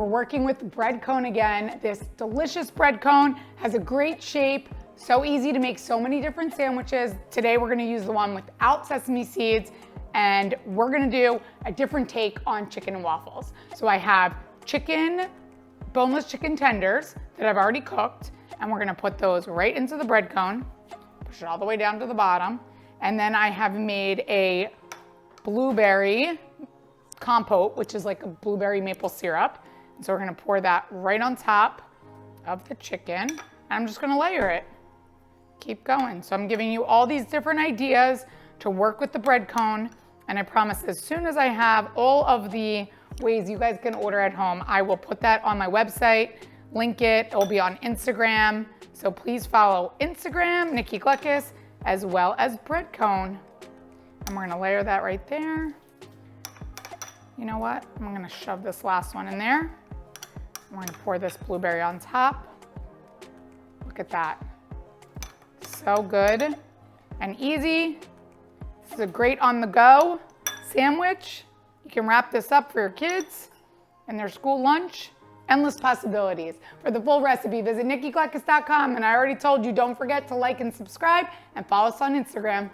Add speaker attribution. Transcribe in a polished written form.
Speaker 1: We're working with bread cone again. This delicious bread cone has a great shape, so easy to make so many different sandwiches. Today we're gonna use the one without sesame seeds, and we're gonna do a different take on chicken and waffles. So I have boneless chicken tenders that I've already cooked, and we're gonna put those right into the bread cone, push it all the way down to the bottom. And then I have made a blueberry compote, which is like a blueberry maple syrup. And so we're gonna pour that right on top of the chicken. And I'm just gonna layer it. Keep going. So I'm giving you all these different ideas to work with the bread cone. And I promise as soon as I have all of the ways you guys can order at home, I will put that on my website, link it. It will be on Instagram. So please follow Instagram, Nikki Gluckus, as well as bread cone. And we're gonna layer that right there. You know what? I'm gonna shove this last one in there. I'm gonna pour this blueberry on top. Look at that. So good and easy. This is a great on-the-go sandwich. You can wrap this up for your kids and their school lunch. Endless possibilities. For the full recipe, visit nikkigluckus.com. And I already told you, don't forget to like and subscribe and follow us on Instagram.